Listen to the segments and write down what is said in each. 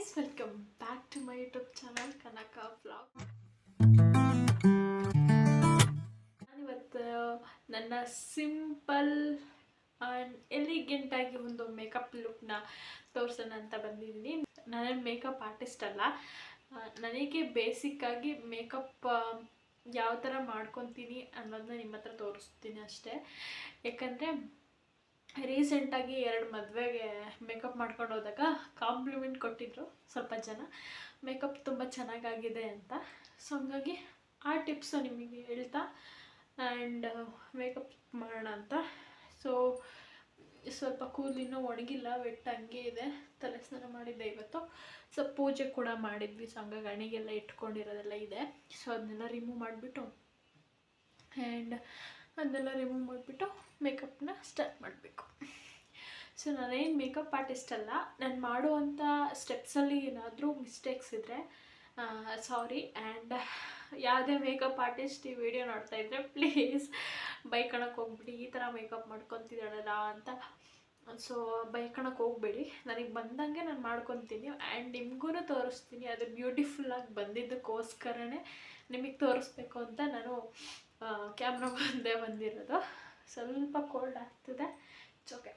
Guys, welcome back to my YouTube channel Kanaka vlog. ನಾನಿವತ್ತು ನನ್ನ simple and elegant ಆಗಿ ಒಂದು ಮೇಕಪ್ ಲುಕ್ನ ತೋರಿಸೋಣ ಅಂತ ಬಂದಿದ್ದೀನಿ. ನಾನೇನು ಮೇಕಪ್ ಆರ್ಟಿಸ್ಟ್ ಅಲ್ಲ. ನನಗೆ ಬೇಸಿಕ್ಕಾಗಿ ಮೇಕಪ್ ಯಾವ ಥರ ಮಾಡ್ಕೊತೀನಿ ಅನ್ನೋದನ್ನ ನಿಮ್ಮ ಹತ್ರ ತೋರಿಸ್ತೀನಿ ಅಷ್ಟೇ. ಯಾಕಂದರೆ ರೀಸೆಂಟಾಗಿ 2 ಮದುವೆಗೆ ಮೇಕಪ್ ಮಾಡ್ಕೊಂಡು ಹೋದಾಗ ಕಾಂಪ್ಲಿಮೆಂಟ್ ಕೊಟ್ಟಿದ್ರು ಸ್ವಲ್ಪ ಜನ, ಮೇಕಪ್ ತುಂಬ ಚೆನ್ನಾಗಾಗಿದೆ ಅಂತ. ಸೊ ಹಂಗಾಗಿ ಆ ಟಿಪ್ಸು ನಿಮಗೆ ಹೇಳ್ತಾ ಆ್ಯಂಡ್ ಮೇಕಪ್ ಮಾಡೋಣ ಅಂತ. ಸೊ ಸ್ವಲ್ಪ ಕೂದಲಿನೂ ಒಣಗಿಲ್ಲ, ವೆಟ್ ಹಂಗೆ ಇದೆ. ತಲೆ ಸ್ನಾನ ಮಾಡಿದ್ದೆ ಇವತ್ತು. ಸೊ ಪೂಜೆ ಕೂಡ ಮಾಡಿದ್ವಿ. ಸೊ ಹಂಗಾಗಿ ಅಣಿಗೆಲ್ಲ ಇಟ್ಕೊಂಡಿರೋದೆಲ್ಲ ಇದೆ. ಸೊ ಅದನ್ನೆಲ್ಲ ರಿಮೂವ್ ಮಾಡಿಬಿಟ್ಟು ಮೇಕಪ್ನ ಸ್ಟಾರ್ಟ್ ಮಾಡಬೇಕು. ಸೊ ನಾನೇನು ಮೇಕಪ್ ಆರ್ಟಿಸ್ಟ್ ಅಲ್ಲ. ನಾನು ಮಾಡುವಂಥ ಸ್ಟೆಪ್ಸಲ್ಲಿ ಏನಾದರೂ ಮಿಸ್ಟೇಕ್ಸ್ ಇದ್ದರೆ ಸಾರಿ. ಆ್ಯಂಡ್ ಯಾವುದೇ ಮೇಕಪ್ ಆರ್ಟಿಸ್ಟ್ ಈ ವಿಡಿಯೋ ನೋಡ್ತಾಯಿದ್ರೆ ಪ್ಲೀಸ್ ಬೈಕಣಕ್ಕೆ ಹೋಗ್ಬಿಡಿ, ಈ ಥರ ಮೇಕಪ್ ಮಾಡ್ಕೊತಿದ್ದಾಳಲ್ಲ ಅಂತ. ಸೊ ಬೈಕಣಕ್ಕೆ ಹೋಗ್ಬೇಡಿ. ನನಗೆ ಬಂದಂಗೆ ನಾನು ಮಾಡ್ಕೊತೀನಿ ಆ್ಯಂಡ್ ನಿಮಗೂ ತೋರಿಸ್ತೀನಿ. ಅದು ಬ್ಯೂಟಿಫುಲ್ಲಾಗಿ ಬಂದಿದ್ದಕ್ಕೋಸ್ಕರನೇ ನಿಮಗೆ ತೋರಿಸ್ಬೇಕು ಅಂತ ನಾನು ಕ್ಯಾಮ್ರಾ ಮುಂದೆ ಬಂದಿರೋದು. ಸ್ವಲ್ಪ ಕೋಲ್ಡ್ ಆಗ್ತಿದೆ, ಇಟ್ಸ್ ಓಕೆ.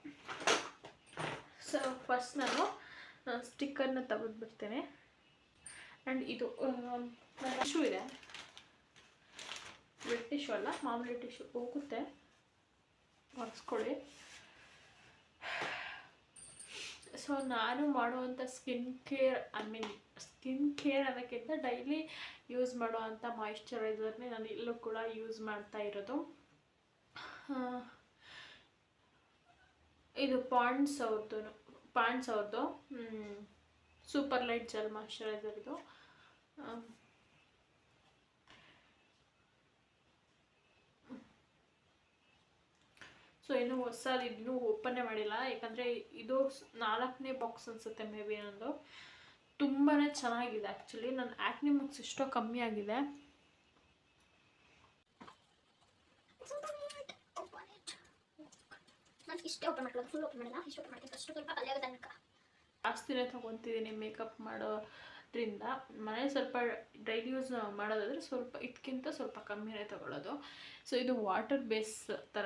ಸೊ ಫಸ್ಟ್ ನಾನು ಸ್ಟಿಕ್ಕರ್ನ ತೆಗೆದುಬಿಡ್ತೇನೆ. ಆ್ಯಂಡ್ ಇದು ಟಿಶ್ಯೂ ಇದೆ, ವೆಟ್ ಟಿಶ್ಯೂ ಅಲ್ಲ, ಮಾಮೂಲಿ ಟಿಶ್ಯೂ ಹೋಗುತ್ತೆ, ಒರೆಸ್ಕೊಳ್ಳಿ. ಸೊ ನಾನು ಮಾಡುವಂಥ ಸ್ಕಿನ್ ಕೇರ್ ಅನ್ನೋಕ್ಕಿಂತ ಡೈಲಿ ಯೂಸ್ ಮಾಡುವಂಥ ಮಾಯಿಶ್ಚರೈಸರ್ನೇ ನಾನು ಇಲ್ಲೂ ಕೂಡ ಯೂಸ್ ಮಾಡ್ತಾ ಇರೋದು. ಇದು ಪಾಂಡ್ಸ್ ಅವ್ರದ್ದು ಸೂಪರ್ ಲೈಟ್ ಜೆಲ್ ಮಾಯಿಶ್ಚರೈಸರ್ ಇದು. ಸೊ ಇನ್ನೂ ಇನ್ನೂ ಓಪನ್ನೇ ಮಾಡಿಲ್ಲ, ಯಾಕಂದರೆ ಇದು 4ನೇ ಬಾಕ್ಸ್ ಅನಿಸುತ್ತೆ ಮೇ ಬಿ ನಂದು. ತುಂಬಾ ಚೆನ್ನಾಗಿದೆ ಆ್ಯಕ್ಚುಲಿ. ನನ್ನ ಆ್ಯಕ್ನಿ ಮಾರ್ಕ್ಸ್ ಎಷ್ಟೋ ಕಮ್ಮಿ ಆಗಿದೆ. ಜಾಸ್ತಿನೇ ತೊಗೊತಿದ್ದೀನಿ ಮೇಕಪ್ ಮಾಡೋದ್ರಿಂದ. ಮನೆ ಸ್ವಲ್ಪ ಡೈಲಿ ಯೂಸ್ ಮಾಡೋದಾದರೆ ಸ್ವಲ್ಪ ಇದಕ್ಕಿಂತ ಸ್ವಲ್ಪ ಕಮ್ಮಿನೇ ತೊಗೊಳ್ಳೋದು. ಸೊ ಇದು ವಾಟರ್ ಬೇಸ್ ಥರ,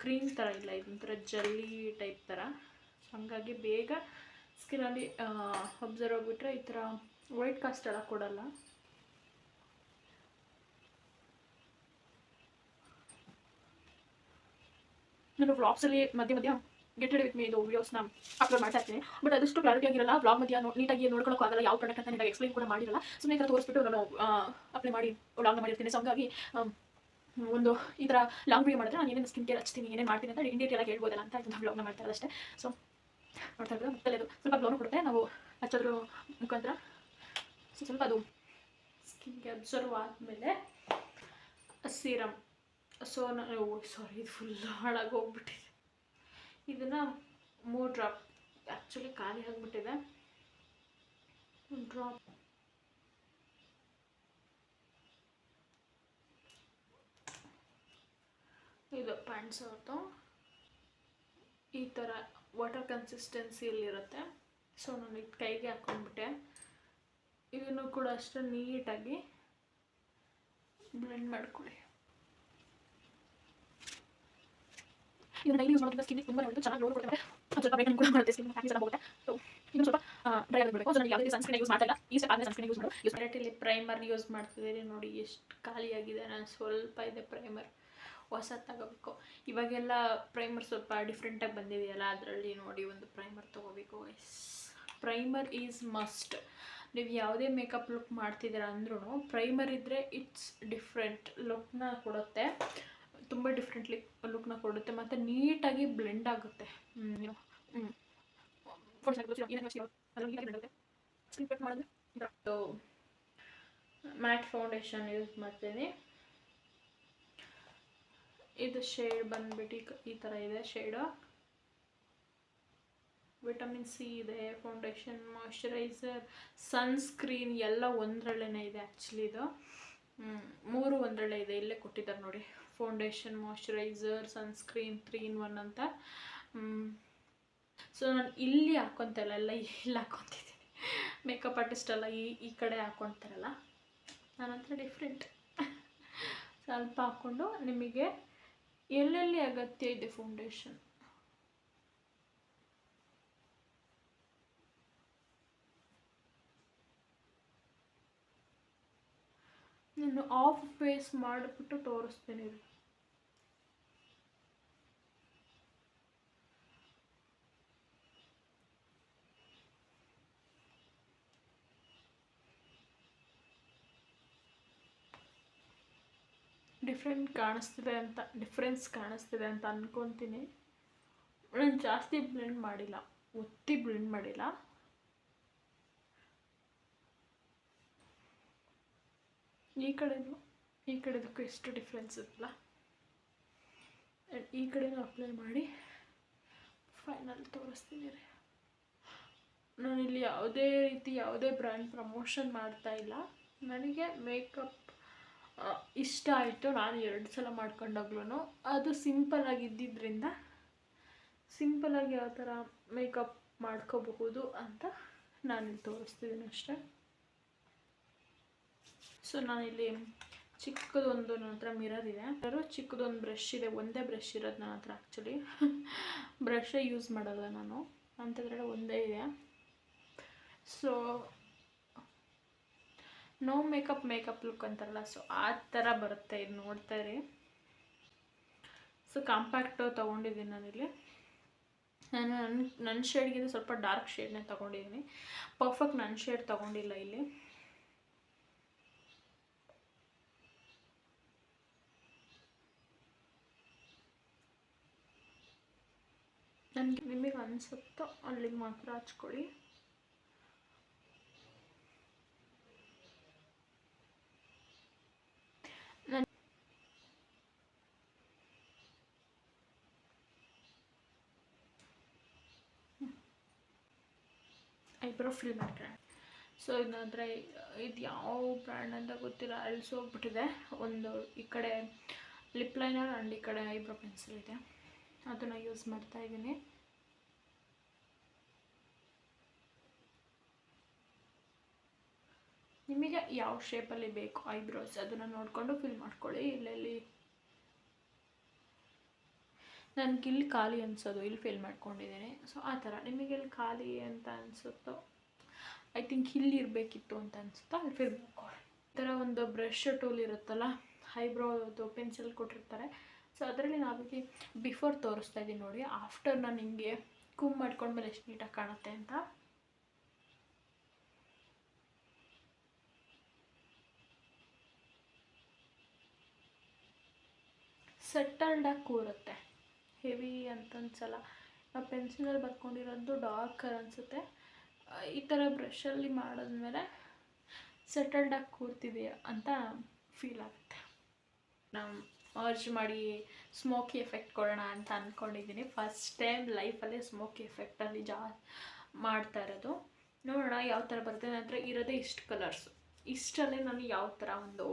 ಕ್ರೀಮ್ ಥರ ಇಲ್ಲ, ಇದೊಂಥರ ಜಲ್ಲಿ ಟೈಪ್ ಥರ. ಹಾಗಾಗಿ ಬೇಗ ಸ್ಕಿನ್ನಲ್ಲಿ ಅಬ್ಸರ್ವ್ ಆಗಿಬಿಟ್ರೆ ಈ ಥರ ವೈಟ್ ಕಾಸ್ಟ್ ಎಲ್ಲ ಕೊಡಲ್ಲ. ನಾನು ವ್ಲಾಗ್ಸಲ್ಲಿ ಮಧ್ಯ ಗೆಟ್ ರೆಡಿ ವಿತ್ ಮೀ ಇದು ವೀಡಿಯೋಸ್ನ ಅಪ್ಲೋಡ್ ಮಾಡ್ತಾ ಇರ್ತೀನಿ. ಬಟ್ ಅದಷ್ಟು ಕ್ಲಾರಿಟಿ ಆಗಿರಲ್ಲ. ವ್ಲಾಗ್ ಮಧ್ಯ ನೀಟಾಗಿ ನೋಡ್ಕೊಳ್ಳೋಕ್ಕಾಗಲ್ಲ, ಯಾವ ಪ್ರಾಡಕ್ಟ್ ಅಂತ ನೀಟಾಗಿ ಎಕ್ಸ್ಪ್ಲೈನ್ ಕೂಡ ಮಾಡಿರಲ್ಲ. ಸುಮ್ಮನೆ ಈ ಥರ ತೋರಿಸ್ಬಿಟ್ಟು ನಾನು ಅಪ್ಲೈ ಮಾಡಿ ವ್ಲಾಗ್ನ ಮಾಡಿರ್ತೀನಿ. ಸೊ ಹಂಗಾಗಿ ಒಂದು ಈ ಥರ ಲಾಂಗ್ ವಿಡಿಯೋ ಮಾಡಿದ್ರೆ ನಾನು ಏನೇನು ಸ್ಕಿನ್ ಕೇರ್ ಹಚ್ತೀನಿ, ಏನೇನು ಮಾಡ್ತೀನಿ ಅಂತ ಇನ್ ಡೀಟೇಲ್ ಆಗಿ ಹೇಳ್ಬೋದಲ್ಲ ಅಂತ ಇದನ್ನು ವ್ಲಾಗ್ನ ಮಾಡ್ತಾ ಇರೋದಷ್ಟೇ. ಸೊ ನೋಡ್ತಾ ಇರೋದು ಮತ್ತೆ ಅದು ಸ್ವಲ್ಪ ಗ್ಲೋನು ಕೊಡುತ್ತೆ ನಾವು ಹಚ್ಚೋದ್ರ ಮುಖಾಂತರ. ಸೊ ಸ್ವಲ್ಪ ಅದು ಸ್ಕಿನ್ಗೆ ಅಬ್ಸರ್ವ್ ಆದಮೇಲೆ ಸೀರಮ್. ಸೊ ನಾನು ಇದು ಫುಲ್ ಹಾಳಾಗಿ ಹೋಗ್ಬಿಟ್ಟಿದೆ. ಇದನ್ನು 3 ಡ್ರಾಪ್, ಆ್ಯಕ್ಚುಲಿ ಖಾಲಿ ಆಗಿಬಿಟ್ಟಿದೆ. 1 ಡ್ರಾಪ್ ಇದು ಪ್ಯಾಂಟ್ಸ್ ಅವ್ರದ್ದು ಈ ಥರ ವಾಟರ್ ಕನ್ಸಿಸ್ಟೆನ್ಸಿಯಲ್ಲಿರುತ್ತೆ. ಸೊ ನಾನು ಇದು ಕೈಗೆ ಹಾಕ್ಕೊಂಡ್ಬಿಟ್ಟೆ. ಇದನ್ನು ಕೂಡ ಅಷ್ಟೇ ನೀಟಾಗಿ ಬ್ಲೆಂಡ್ ಮಾಡ್ಕೊಳ್ಳಿ. ಇದನ್ನು ಡೈಲಿ ಯೂಸ್ ಮಾಡೋದ್ರಿಂದ ಸ್ಕಿನ್ನಿಗೆ ತುಂಬ ಒಳ್ಳೆಯದು, ಚೆನ್ನಾಗಿ ಗ್ಲೋ ಕೊಡುತ್ತೆ. ಸ್ವಲ್ಪ ಬ್ರೈಟನ್ ಕೂಡ ಮಾಡುತ್ತೆ, ಸ್ಕಿನ್ ಹ್ಯಾಪೀಸ್ ಎಲ್ಲ ಹೋಗುತ್ತೆ. ಸೊ ಇನ್ನು ಸ್ವಲ್ಪ ಡ್ರೈ ಆಗಿಬಿಡಬೇಕು. ಸೊ ನಾನು ಯಾವುದೇ ಸನ್ಸ್ಕ್ರೀನ್ ಯೂಸ್ ಮಾಡ್ತಾ ಇಲ್ಲ. ಈ ಸ್ಟೆಪ್ ಆದಮೇಲೆ ಸನ್ಸ್ಕ್ರೀನ್ ಯೂಸ್ ಮಾಡೋದು. ಡೈರೆಕ್ಟಲ್ಲಿ ಪ್ರೈಮರ್ ಯೂಸ್ ಮಾಡ್ತಿದ್ದೀನಿ. ನೋಡಿ ಎಷ್ಟು ಖಾಲಿಯಾಗಿದೆ. ನಾನು ಸ್ವಲ್ಪ ಇದೆ ಪ್ರೈಮರ್, ಹೊಸ ತಗೋಬೇಕು. ಇವಾಗೆಲ್ಲ ಪ್ರೈಮರ್ ಸ್ವಲ್ಪ ಡಿಫ್ರೆಂಟಾಗಿ ಬಂದಿದೆಯಲ್ಲ, ಅದರಲ್ಲಿ ನೋಡಿ ಒಂದು ಪ್ರೈಮರ್ ತೊಗೋಬೇಕು. Primer is must. ನೀವು ಯಾವುದೇ ಮೇಕಪ್ ಲುಕ್ ಮಾಡ್ತಿದ್ದೀರಾ ಅಂದ್ರೂ ಪ್ರೈಮರ್ ಇದ್ದರೆ ಇಟ್ಸ್ ಡಿಫ್ರೆಂಟ್ ಲುಕ್ನ ಕೊಡುತ್ತೆ, ತುಂಬ ಡಿಫ್ರೆಂಟ್ಲಿ ಲುಕ್ನ ಕೊಡುತ್ತೆ, ಮತ್ತು ನೀಟಾಗಿ ಬ್ಲೆಂಡ್ ಆಗುತ್ತೆ. ಮ್ಯಾಟ್ ಫೌಂಡೇಶನ್ ಯೂಸ್ ಮಾಡ್ತೀನಿ. ಇದು ಶೇಡ್ ಬಂದ್ಬಿಟ್ಟು ಈ ಥರ ಇದೆ ಶೇಡು. ವಿಟಮಿನ್ ಸಿ ಇದೆ, ಫೌಂಡೇಶನ್, ಮಾಯಿಶ್ಚರೈಸರ್, ಸನ್ಸ್ಕ್ರೀನ್ ಎಲ್ಲ ಒಂದರಲ್ಲೇ ಇದೆ. ಆ್ಯಕ್ಚುಲಿ ಇದು 3 ಒಂದರಲ್ಲೇ ಇದೆ, ಇಲ್ಲೇ ಕೊಟ್ಟಿದ್ದಾರೆ ನೋಡಿ. ಫೌಂಡೇಶನ್, ಮಾಯಿಶ್ಚರೈಸರ್, ಸನ್ಸ್ಕ್ರೀನ್ 3 in 1 ಅಂತ. ಸೊ ನಾನು ಇಲ್ಲಿ ಹಾಕ್ಕೊತ ಇಲ್ಲ, ಎಲ್ಲ ಇಲ್ಲಿ ಹಾಕ್ಕೊತಿದ್ದೀನಿ. ಮೇಕಪ್ ಆರ್ಟಿಸ್ಟ್ ಅಲ್ಲ, ಈ ಕಡೆ ಹಾಕ್ಕೊಳ್ತಾರಲ್ಲ, ನಾನಂತರ ಡಿಫ್ರೆಂಟ್. ಸ್ವಲ್ಪ ಹಾಕ್ಕೊಂಡು ನಿಮಗೆ ಎಲ್ಲೆಲ್ಲಿ ಅಗತ್ಯ ಇದೆ ಫೌಂಡೇಶನ್, ನಾನು ಆಫ್ ಫೇಸ್ ಮಾಡಿಬಿಟ್ಟು ತೋರಿಸ್ತೀನಿ. ಡಿಫ್ರೆನ್ಸ್ ಕಾಣಿಸ್ತಿದೆ ಅಂತ ಅಂದ್ಕೊತೀನಿ. ನಾನು ಜಾಸ್ತಿ ಬ್ಲೆಂಡ್ ಮಾಡಿಲ್ಲ, ಒತ್ತಿ ಬ್ಲೆಂಡ್ ಮಾಡಿಲ್ಲ. ಈ ಕಡೆದಕ್ಕೂ ಎಷ್ಟು ಡಿಫ್ರೆನ್ಸ್ ಇರಲ್ಲ. ಈ ಕಡೆನೂ ಅಪ್ಲೈ ಮಾಡಿ ಫೈನಲ್ ತೋರಿಸ್ತೀನಿ ರೀ. ನಾನಿಲ್ಲಿ ಯಾವುದೇ ಬ್ರ್ಯಾಂಡ್ ಪ್ರಮೋಷನ್ ಮಾಡ್ತಾ ಇಲ್ಲ. ನನಗೆ ಮೇಕಪ್ ಇಷ್ಟ ಆಯಿತು. ನಾನು 2 ಸಲ ಮಾಡ್ಕೊಂಡಾಗ್ಲೂ ಅದು ಸಿಂಪಲ್ಲಾಗಿದ್ದರಿಂದ ಸಿಂಪಲ್ಲಾಗಿ ಯಾವ ಥರ ಮೇಕಪ್ ಮಾಡ್ಕೋಬಹುದು ಅಂತ ನಾನಿಲ್ಲಿ ತೋರಿಸ್ತಿದ್ದೀನಿ ಅಷ್ಟೇ. ಸೊ ನಾನಿಲ್ಲಿ ಚಿಕ್ಕದೊಂದು ನನ್ನ ಹತ್ರ ಮಿರರ್ ಇದೆ, ಚಿಕ್ಕದೊಂದು ಬ್ರಷ್ ಇದೆ, ಒಂದೇ ಬ್ರಷ್ ಇರೋದು ನನ್ನ ಹತ್ರ. ಆ್ಯಕ್ಚುಲಿ ಬ್ರಷೇ ಯೂಸ್ ಮಾಡಲ್ಲ ನಾನು, ಅಂಥದ್ರಲ್ಲಿ ಒಂದೇ ಇದೆ. ಸೊ ನೋ ಮೇಕಪ್ ಲುಕ್ ಅಂತಾರಲ್ಲ, ಸೊ ಆ ಥರ ಬರುತ್ತೆ ಇದು. ನೋಡ್ತಾ ಇರಿ. ಸೊ ಕಾಂಪ್ಯಾಕ್ಟ್ ತೊಗೊಂಡಿದ್ದೀನಿ ನಾನಿಲ್ಲಿ. ನಾನು ನನ್ನ ಶೇಡ್ಗಿಂತ ಸ್ವಲ್ಪ ಡಾರ್ಕ್ ಶೇಡ್ನೇ ತೊಗೊಂಡಿದ್ದೀನಿ, ಪರ್ಫೆಕ್ಟ್ ನನ್ನ ಶೇಡ್ ತೊಗೊಂಡಿಲ್ಲ ಇಲ್ಲಿ. ನಿಮಗೆ ಅನಿಸುತ್ತೋ ಅಲ್ಲಿಗೆ ಮಾತ್ರ ಹಚ್ಕೊಳ್ಳಿ. ಐಬ್ರೋ ಫಿಲ್ ಮಾಡ್ತಾರೆ. ಸೊ ಇದಾದರೆ ಇದು ಯಾವ ಬ್ರ್ಯಾಂಡ್ ಅಂತ ಗೊತ್ತಿಲ್ಲ, ಅಳಿಸೋಗ್ಬಿಟ್ಟಿದೆ. ಒಂದು ಈ ಕಡೆ ಲಿಪ್ ಲೈನರ್ ಆ್ಯಂಡ್ ಈ ಕಡೆ ಐಬ್ರೋ ಪೆನ್ಸಿಲ್ ಇದೆ, ಅದನ್ನು ಯೂಸ್ ಮಾಡ್ತಾ ಇದ್ದೀನಿ. ನಿಮಗೆ ಯಾವ ಶೇಪಲ್ಲಿ ಬೇಕು ಐಬ್ರೋಸ್ ಅದನ್ನು ನೋಡಿಕೊಂಡು ಫಿಲ್ ಮಾಡ್ಕೊಳ್ಳಿ. ಇಲ್ಲೆಲ್ಲಿ ನನಗಿಲ್ಲಿ ಖಾಲಿ ಅನಿಸೋದು, ಇಲ್ಲಿ ಫಿಲ್ ಮಾಡ್ಕೊಂಡಿದ್ದೀನಿ. ಸೊ ಆ ಥರ ನಿಮಗೆ ಇಲ್ಲಿ ಖಾಲಿ ಅಂತ ಅನಿಸುತ್ತೋ, ಐ ಥಿಂಕ್ ಇಲ್ಲಿ ಇರಬೇಕಿತ್ತು ಅಂತ ಅನಿಸುತ್ತೋ ಅಲ್ಲಿ ಫಿಲ್ ಮಾಡ್ಕೊಳ್ಳಿ. ಈ ಥರ ಒಂದು ಬ್ರಷ್ ಟೂಲ್ ಇರುತ್ತಲ್ಲ, ಐಬ್ರೋದು ಪೆನ್ಸಿಲ್ ಕೊಟ್ಟಿರ್ತಾರೆ. ಸೊ ಅದರಲ್ಲಿ ನಾವಿಗೆ ಬಿಫೋರ್ ತೋರಿಸ್ತಾ ಇದ್ದೀನಿ ನೋಡಿ, ಆಫ್ಟರ್ ನಾನು ಹಿಂಗೆ ಕೂಮ್ ಮಾಡ್ಕೊಂಡ್ಮೇಲೆ ಎಷ್ಟು ನೀಟಾಗಿ ಕಾಣುತ್ತೆ ಅಂತ. ಸೆಟಲ್ಡಾಗಿ ಕೂರುತ್ತೆ, ಹೆವಿ ಅಂತ ಅನ್ಸಲ್ಲ. ಆ ಪೆನ್ಸಿಲಲ್ಲಿ ಬರ್ಕೊಂಡಿರೋದು ಡಾರ್ಕರ್ ಅನಿಸುತ್ತೆ. ಈ ಥರ ಬ್ರಷಲ್ಲಿ ಮಾಡಿದ್ಮೇಲೆ ಸೆಟಲ್ಡಾಗಿ ಕೂರ್ತಿದೆಯಾ ಅಂತ ಫೀಲ್ ಆಗುತ್ತೆ. ನಾವು ಮರ್ಜ್ ಮಾಡಿ ಸ್ಮೋಕಿ ಎಫೆಕ್ಟ್ ಕೊಡೋಣ ಅಂತ ಅಂದ್ಕೊಂಡಿದ್ದೀನಿ. ಫಸ್ಟ್ ಟೈಮ್ ಲೈಫಲ್ಲೇ ಸ್ಮೋಕಿ ಎಫೆಕ್ಟಲ್ಲಿ ಮಾಡ್ತಾ ಇರೋದು. ನೋಡೋಣ ಯಾವ ಥರ ಬರುತ್ತೆ. ನನ್ನ ಹತ್ರ ಇರೋದೇ ಇಷ್ಟು ಕಲರ್ಸು, ಇಷ್ಟಲ್ಲೇ ನಾನು ಯಾವ ಥರ ಒಂದು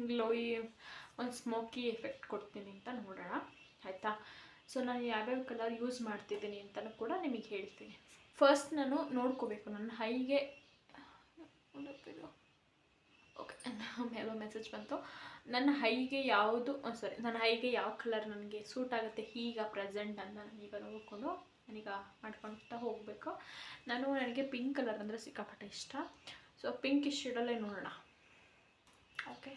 ಗ್ಲೋಯಿ ಒಂದು ಸ್ಮೋಕಿ ಎಫೆಕ್ಟ್ ಕೊಡ್ತೀನಿ ಅಂತ ನೋಡೋಣ, ಆಯಿತಾ. ಸೊ ನಾನು ಯಾವ್ಯಾವ ಕಲರ್ ಯೂಸ್ ಮಾಡ್ತಿದ್ದೀನಿ ಅಂತಲೂ ಕೂಡ ನಿಮಗೆ ಹೇಳ್ತೀನಿ. ಫಸ್ಟ್ ನಾನು ನೋಡ್ಕೋಬೇಕು ನನ್ನ ಹೈಗೆ. ಓಕೆ, ಮೇಲೋ ಮೆಸೇಜ್ ಬಂತು. ನನ್ನ ಹೈಗೆ ಯಾವ ಕಲರ್ ನನಗೆ ಸೂಟ್ ಆಗುತ್ತೆ ಈಗ ಪ್ರೆಸೆಂಟ್ ಅಂತ ನಾನೀಗ ನೋಡಿಕೊಂಡು ನಾನೀಗ ಮಾಡ್ಕೊಳ್ತಾ ಹೋಗಬೇಕು. ನನಗೆ ಪಿಂಕ್ ಕಲರ್ ಅಂದರೆ ಸಿಕ್ಕಾಪಟ್ಟೆ ಇಷ್ಟ. ಸೊ ಪಿಂಕ್ ಶೇಡಲ್ಲೇ ನೋಡೋಣ. ಓಕೆ,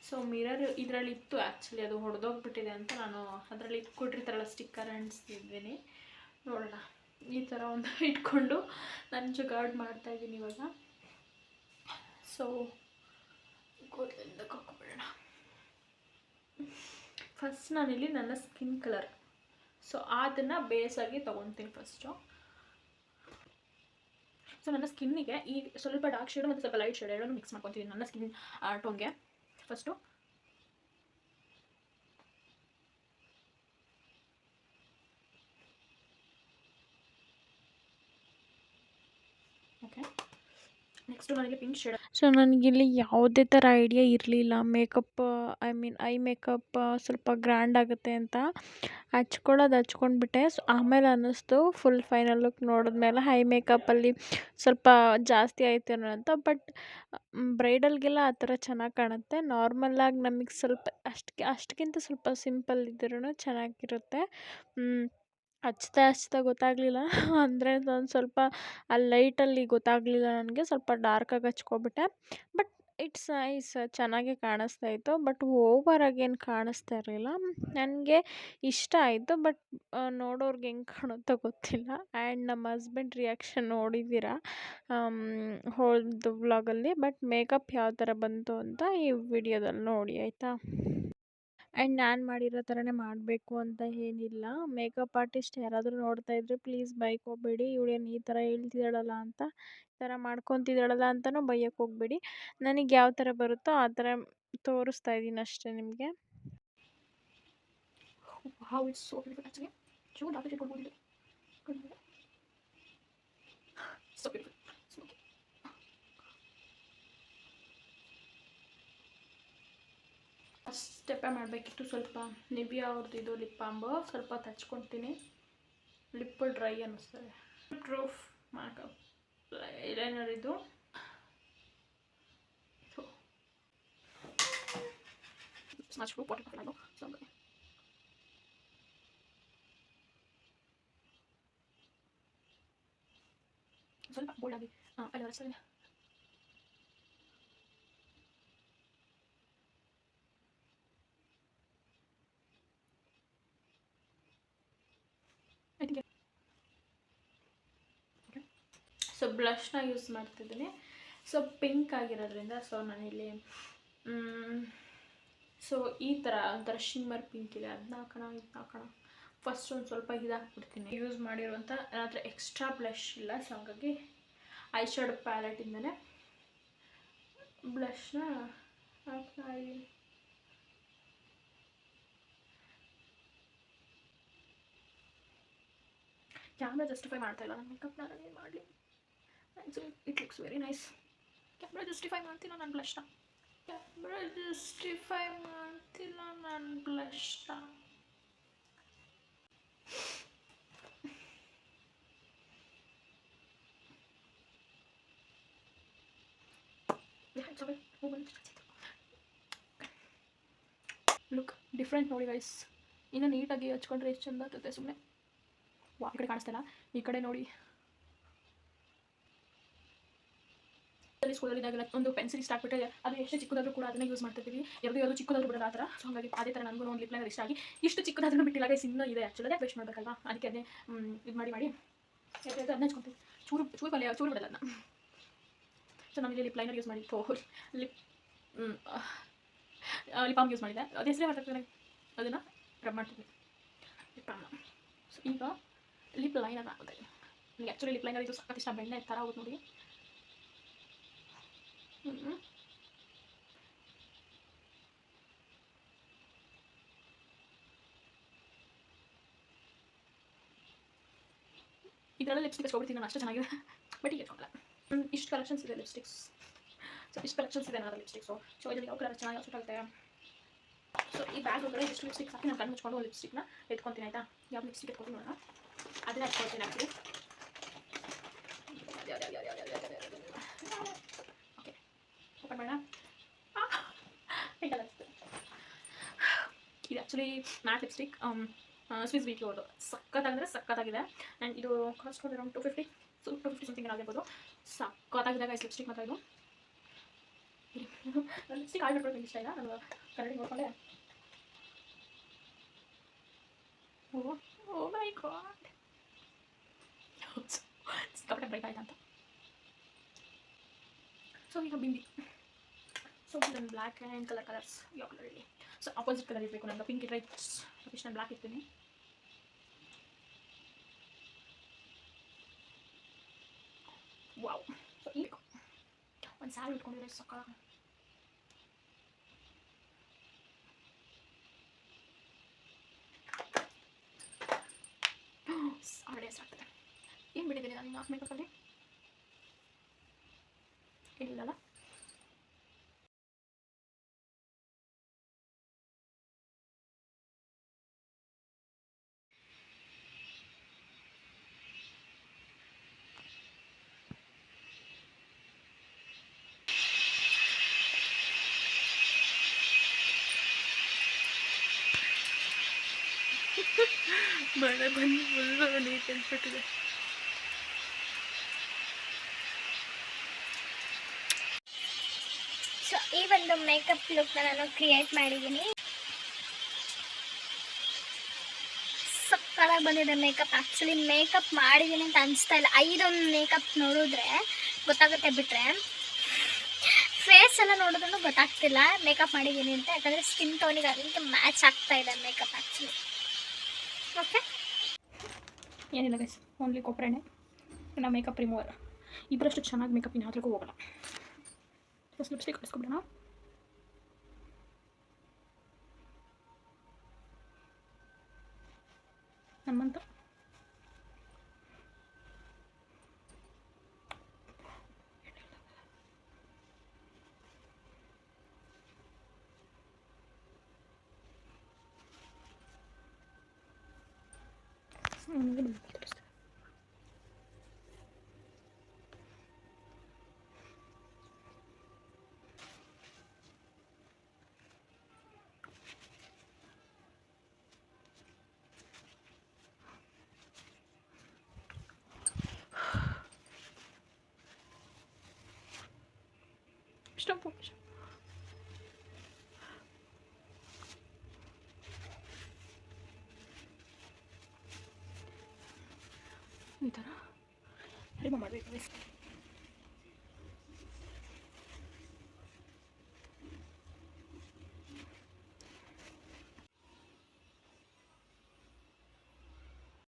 ಸೊ ಮಿರರ್ ಇದರಲ್ಲಿ ಇತ್ತು, ಆ್ಯಕ್ಚುಲಿ ಅದು ಹೊಡೆದೋಗ್ಬಿಟ್ಟಿದೆ ಅಂತ ನಾನು ಅದರಲ್ಲಿ ಕೊಟ್ಟಿರ್ತಾರಲ್ಲ ಸ್ಟಿಕ್ಕರ್ ಅಂಟಿಸ್ತಿದ್ದೀನಿ. ನೋಡೋಣ, ಈ ಥರ ಒಂದು ಇಟ್ಕೊಂಡು ನಾನು ಜುಗಾಡ್ ಮಾಡ್ತಾಯಿದ್ದೀನಿ ಇವಾಗ. ಸೊ ಕೂದಲಿಂದ ಹಾಕ್ಬಿಡೋಣ. ಫಸ್ಟ್ ನಾನಿಲ್ಲಿ ನನ್ನ ಸ್ಕಿನ್ ಕಲರ್, ಸೊ ಅದನ್ನು ಬೇಸಾಗಿ ತೊಗೊತೀನಿ ಫಸ್ಟು. ಸೊ ನನ್ನ ಸ್ಕಿನ್ನಿಗೆ ಈ ಸ್ವಲ್ಪ ಡಾರ್ಕ್ ಶೇಡು ಮತ್ತು ಸ್ವಲ್ಪ ಲೈಟ್ ಶೇಡ್ ಎರಡನ್ನೂ ಮಿಕ್ಸ್ ಮಾಡ್ಕೊತೀನಿ ನನ್ನ ಸ್ಕಿನ್ ಟೋನ್ಗೆ ಫಸ್ಟು. ಓಕೆ, ನೆಕ್ಸ್ಟು ನನಗೆ ಪಿಂಕ್ ಶೇಡ್ ಸೊ ನನಗಿಲ್ಲಿ ಯಾವುದೇ ಥರ ಐಡಿಯಾ ಇರಲಿಲ್ಲ makeup I mean I makeup ಸ್ವಲ್ಪ ಗ್ರ್ಯಾಂಡ್ ಆಗುತ್ತೆ ಅಂತ ಹಚ್ಕೊಂಡ್ಬಿಟ್ಟೆ. ಸೊ ಆಮೇಲೆ ಅನ್ನಿಸ್ತು ಫುಲ್ ಫೈನಲ್ ಲುಕ್ ನೋಡಿದ್ಮೇಲೆ ಐ ಮೇಕಪ್ಪಲ್ಲಿ ಸ್ವಲ್ಪ ಜಾಸ್ತಿ ಆಯ್ತೇನೋ ಅಂತ. ಬಟ್ ಬ್ರೈಡಲ್ಗೆಲ್ಲ ಆ ಥರ ಚೆನ್ನಾಗಿ ಕಾಣುತ್ತೆ. ನಾರ್ಮಲಾಗಿ ನಮಗೆ ಸ್ವಲ್ಪ ಅಷ್ಟಕ್ಕಿಂತ ಸ್ವಲ್ಪ ಸಿಂಪಲ್ ಇದ್ರೂ ಚೆನ್ನಾಗಿರುತ್ತೆ. ಹಚ್ತಾ ಗೊತ್ತಾಗಲಿಲ್ಲ ಅಂದರೆ ಒಂದು ಸ್ವಲ್ಪ ಅಲ್ಲಿ ಲೈಟಲ್ಲಿ ಗೊತ್ತಾಗಲಿಲ್ಲ ನನಗೆ. ಸ್ವಲ್ಪ ಡಾರ್ಕಾಗಿ ಹಚ್ಕೊಬಿಟ್ಟೆ. ಬಟ್ ಇಟ್ಸ್ ನೈಸ್, ಚೆನ್ನಾಗೇ ಕಾಣಿಸ್ತಾ ಇತ್ತು. ಬಟ್ ಓವರಾಗಿ ಏನು ಕಾಣಿಸ್ತಾ ಇರಲಿಲ್ಲ. ನನಗೆ ಇಷ್ಟ ಆಯಿತು. ಬಟ್ ನೋಡೋರ್ಗೆ ಹೆಂಗೆ ಕಾಣುತ್ತೋ ಗೊತ್ತಿಲ್ಲ. ಆ್ಯಂಡ್ ನಮ್ಮ ಹಸ್ಬೆಂಡ್ ರಿಯಾಕ್ಷನ್ ನೋಡಿದ್ದೀರಾ ಹೋಲ್ದು ವ್ಲಾಗಲ್ಲಿ. ಬಟ್ ಮೇಕಪ್ ಯಾವ ಥರ ಬಂತು ಅಂತ ಈ ವಿಡಿಯೋದಲ್ಲಿ ನೋಡಿ ಆಯಿತಾ. ಆ್ಯಂಡ್ ನಾನು ಮಾಡಿರೋ ಥರನೇ ಮಾಡಬೇಕು ಅಂತ ಏನಿಲ್ಲ. ಮೇಕಪ್ ಆರ್ಟಿಸ್ಟ್ ಯಾರಾದರೂ ನೋಡ್ತಾ ಇದ್ದರೆ ಪ್ಲೀಸ್ ಬೈಕೋಬೇಡಿ. ಇವಳೇನು ಈ ಥರ ಹೇಳ್ತಿದ್ದಾಳಲ್ಲ ಅಂತ, ಈ ಥರ ಮಾಡ್ಕೊತಿದ್ದಾಳಲ್ಲ ಅಂತಲೂ ಬೈಯೋಕ್ಕೆ ಹೋಗಬೇಡಿ. ನನಗೆ ಯಾವ ಥರ ಬರುತ್ತೋ ಆ ಥರ ತೋರಿಸ್ತಾ ಇದ್ದೀನಿ ಅಷ್ಟೇ ನಿಮಗೆ. How it's so beautiful actually. Show doctor ಕೊಡ್ಬೋದು. So beautiful. ಸ್ಟೆಪ್ಪೇ ಮಾಡಬೇಕಿತ್ತು. ಸ್ವಲ್ಪ ನಿವಿಯಾ ಅವ್ರದ್ದು ಇದು ಲಿಪ್ ಬಾಂಬು ಸ್ವಲ್ಪ ಹಚ್ಕೊತೀನಿ. ಲಿಪ್ ಡ್ರೈ ಅನ್ನಿಸ್ತದೆ. ಪ್ರೂಫ್ ಮೇಕಪ್ ಐಲೈನರ್ ಇದು. ಸ್ಮಚ್ ಪ್ರೂಫ್ ವಾಟರ್ ನಾನು ಸ್ವಲ್ಪ ಬೋಲ್ಡ್ ಆಗಿ ಅಲ್ಲಿ ಸರಿ. ಸೊ ಬ್ಲಷ್ನ ಯೂಸ್ ಮಾಡ್ತಿದ್ದೀನಿ. ಸೊ ಪಿಂಕ್ ಆಗಿರೋದ್ರಿಂದ ಸೊ ನಾನಿಲ್ಲಿ ಸೊ ಈ ಥರ ಒಂಥರ ಶಿಮ್ಮರ್ ಪಿಂಕ್ ಇದೆ, ಅದನ್ನ ಹಾಕೋಣ. ಫಸ್ಟ್ ಒಂದು ಸ್ವಲ್ಪ ಇದಾಕ್ಬಿಡ್ತೀನಿ. ಯೂಸ್ ಮಾಡಿರುವಂಥ ನನ್ನ ಹತ್ರ ಎಕ್ಸ್ಟ್ರಾ ಬ್ಲಷ್ ಇಲ್ಲ. ಸೊ ಹಾಗಾಗಿ ಐ ಶ್ಯಾಡೋ ಪ್ಯಾಲೆಟಿಂದನೇ ಬ್ಲಷ್ನ ಹಾಕ್ತಾ ಇದ್ದೀನಿ. ಕ್ಯಾಮ್ರಾ ಜಸ್ಟಿಫೈ ಮಾಡ್ತಾ ಇಲ್ಲ ನನ್ನ ಮೇಕಪ್. ನಾನು ಏನು ಮಾಡಲಿ? It looks very nice. Camera justify ಮಾಡ್ತಿಲ್ಲ ನನ್ನ ಬ್ಲಷ್ನ. ಕ್ಯಾಮ್ರಾ ಜಸ್ಟಿಫೈ ಮಾಡ್ತಿಲ್ಲ ನನ್ನ ಬ್ಲಷ್ನ. ಲುಕ್ ಡಿಫ್ರೆಂಟ್ ನೋಡಿ ಗೈಸ್. ಇನ್ನು ನೀಟಾಗಿ ಹಚ್ಕೊಂಡ್ರೆ ಎಷ್ಟು ಚಂದ ಆಗ್ತದೆ. ಸುಮ್ಮನೆ ವಾ ಈ ಕಡೆ ಕಾಣಿಸ್ತಲ್ಲ, ಈ ಕಡೆ ನೋಡಿ. ಸ್ಕೂಲಲ್ಲಿ ಇದಾಗಲ್ಲ ಒಂದು ಪೆನ್ಸಿಲ್ ಇಷ್ಟ ಆಗ್ಬಿಟ್ಟೆ, ಅದು ಎಷ್ಟು ಚಿಕ್ಕದಾದ್ರೂ ಕೂಡ ಅದನ್ನ ಯೂಸ್ ಮಾಡ್ತಿದ್ದೀವಿ. ಎರಡು ಚಿಕ್ಕದಾದ್ರೂ ಬಿಡೋಲ್ಲ ಆ ಥರ. ಸೊ ಹಾಗಾಗಿ ಅದೇ ಥರ ನನಗೂ ಒಂದು ಲಿಪ್ ಲೈನರ್ ಇಷ್ಟ ಆಗಿ ಇಷ್ಟು ಚಿಕ್ಕದಾದ್ರೂ ಬಿಟ್ಟಿಲ್ಲ ಗೈಸ್. ಇನ್ನೂ ಇದೆ ಆ್ಯಕ್ಚುಲಿ, ಅದೇ ವೇಸ್ಟ್ ಮಾಡಬೇಕಲ್ವಾ. ಅದಕ್ಕೆ ಅದೇ ಇದು ಮಾಡಿ ಅದನ್ನ ಹಚ್ಕೊತೀವಿ. ಚೂರು ಪಲ್ಯ ಚೂರು ಬಿಡಲ್ಲ ಅದನ್ನ. ಸೊ ನಾನು ಇಲ್ಲಿ ಲಿಪ್ ಲೈನರ್ ಯೂಸ್ ಮಾಡಿದ್ದು, ಲಿಪ್ ಬಾಮ್ ಯೂಸ್ ಮಾಡಿದೆ. ಅದು ಹೆಸರೇ ಮಾಡ್ತಾರೆ, ಅದನ್ನು ರಬ್ ಮಾಡ್ತೀನಿ ಲಿಪ್ ಬಾಮ್ನ. ಸೊ ಈಗ ಲಿಪ್ ಲೈನರ್ ಹಾಕೋದೆ. ನನಗೆ ಆ್ಯಕ್ಚುಲಿ ಲಿಪ್ ಲೈನರ್ ಇದು ಸಖತ್ ಇಷ್ಟ. ಬೆಣ್ಣೆ ಥರ ಆಗುತ್ತೆ ನೋಡಿ. ಇದರಲ್ಲಿ ಲಿಪ್ಸ್ಟಿಕ್ ಹಚ್ಕೊಬಿಡ್ತೀನಿ ನಾನು, ಅಷ್ಟು ಚೆನ್ನಾಗಿದೆ. ಬಟ್ ಈಗ ಹಚ್ಕೊಳಲ್ಲ. ಇಷ್ಟು ಕಲೆಕ್ಷನ್ಸ್ ಇದೆ ಲಿಪ್ಸ್ಟಿಕ್ಸ್. ಸೊ ಇಷ್ಟು ಕಲೆಕ್ಷನ್ಸ್ ಇದೆ ನನ್ನ ಲಿಪ್ಸ್ಟಿಕ್ಸು. ಸೊ ಇದರಲ್ಲಿ ಯಾವ ಕಲರ್ ಚೆನ್ನಾಗಿ ಸೂಟ್ ಆಗುತ್ತೆ. ಸೊ ಈ ಬ್ಯಾಗ್ ಒಳಗಡೆ ಇಷ್ಟು ಲಿಪ್ಸ್ಟಿಕ್ಸ್ ಹಾಕಿ ನಾನು ಕಣ್ಣು ಮುಚ್ಕೊಂಡು ಒಂದು ಲಿಪ್ಸ್ಟಿಕ್ನ ಎತ್ಕೊತೀನಿ ಆಯಿತಾ. ಯಾವ ಲಿಪ್ಸ್ಟಿಕ್ ಎತ್ಕೊತೀನಿ ನೋಡೋಣ. ಅದನ್ನ ಹಚ್ಕೊಳ್ತೀನಿ ಆ್ಯಕ್ಚುಲಿ. ಓಕೆ ಓಪನ್ ಮಾಡೋಣ. ಇದು actually mat lipstick Swiss beauty ಅವ್ರದ್ದು. ಸಕ್ಕತ್ತಾಗಿದೆ, ಸಕ್ಕತ್ತಾಗಿದೆ. ಆ್ಯಂಡ್ ಇದು ಕಾಸ್ಟ್ ಅರೌಂಡ್ 250. ಸೊ 250 ಸಮಥಿಂಗ್ ಆಗಿರ್ಬೋದು. ಸಕ್ಕತ್ತಾಗಿದೆ ಗೈಸ್ ಲಿಪ್ಸ್ಟಿಕ್. ಮಾತ್ರ ಇದು ನನ್ನ ಲಿಪ್ಸ್ಟಿಕ್ ಆರ್ಡರ್ ಮಾಡೋದು ಇಷ್ಟ ಇಲ್ಲ. ನಾನು ಕನ್ನಡಿ ನೋಡ್ಕೊಂಡೆ. ಓ ಮೈ ಗಾಡ್, ಸಿಕ್ಕಾಪಟ್ಟೆ ಬ್ರೈಟ್ ಆಯ್ತಾ ಅಂತ. ಸೊ ಈಗ ಬಿಂದಿ. ಸೊ ನನ್ನ ಬ್ಲ್ಯಾಕ್ ಆ್ಯಂಡ್ ಕಲರ್ಸ್ ಯಾವ ಕಲರ್ ಇಲ್ಲಿ. ಸೊ ಆಪೋಸಿಟ್ ಕಲರ್ ಇರಬೇಕು ನನಗೆ. ಪಿಂಕ್ ಇಟ್ಟರೆ ನಾನು ಬ್ಲ್ಯಾಕ್ ಇರ್ತೀನಿ. ವಾವ್. ಸೊ ಈಗ ಒಂದು ಸ್ಯಾರಿ ಇಟ್ಕೊಂಡಿದ್ರೆ ಸಕ್ಕ ಆಲ್ರೆಡಿ ಆಗ್ತದೆ. ಏನು ಬಿಟ್ಟಿದ್ದೀನಿ ನಾನು ನಾಲ್ಕು ಮೇಕಪ್ಪಲ್ಲಿ ಇಲ್ಲಲ್ಲ. ನನಗೆ ಬಂದು ಫುಲ್ಲು ನೀರು ಅನ್ಸ್ಬಿಟ್ಟಿದೆ. ಸೊ ಈ ಒಂದು ಮೇಕಪ್ ಲುಕ್ನ ನಾನು ಕ್ರಿಯೇಟ್ ಮಾಡಿದ್ದೀನಿ. ಸಕ್ಕತ್ತಾಗಿ ಬಂದಿದೆ ಮೇಕಪ್. ಆ್ಯಕ್ಚುಲಿ ಮೇಕಪ್ ಮಾಡಿದ್ದೀನಿ ಅಂತ ಅನಿಸ್ತಾ ಇಲ್ಲ. 5 ಮೇಕಪ್ ನೋಡಿದ್ರೆ ಗೊತ್ತಾಗುತ್ತೆ, ಬಿಟ್ಟರೆ ಫೇಸ್ ಎಲ್ಲ ನೋಡಿದ್ರೂ ಗೊತ್ತಾಗ್ತಿಲ್ಲ ಮೇಕಪ್ ಮಾಡಿದ್ದೀನಿ ಅಂತ. ಯಾಕಂದರೆ ಸ್ಕಿನ್ ಟೋನಿಗೆ ಅದಕ್ಕೆ ಮ್ಯಾಚ್ ಆಗ್ತಾ ಇದೆ ಮೇಕಪ್ ಆ್ಯಕ್ಚುಲಿ. ಓಕೆ, ಏನಿಲ್ಲ ಗೈಸ್, ಓನ್ಲಿ ಕೊಬ್ಬರೆಣ್ಣೆ, ನಾವು ಮೇಕಪ್ ರಿಮೂವರ್. ಇಬ್ಬರಷ್ಟು ಚೆನ್ನಾಗಿ ಮೇಕಪ್ ಇನ್ನಾದ್ರೂ ಹೋಗಲ್ಲ. ಫಸ್ಟ್ ಲಿಪ್ಸ್ಟಿಕ್ ಹಚ್ಕೊಬಿಡೋಣ. ಹನುಮಂತ ಸ್ಟಾಪ್. ಈ ಥರ ರಿಮೂವ್ ಮಾಡಬೇಕು.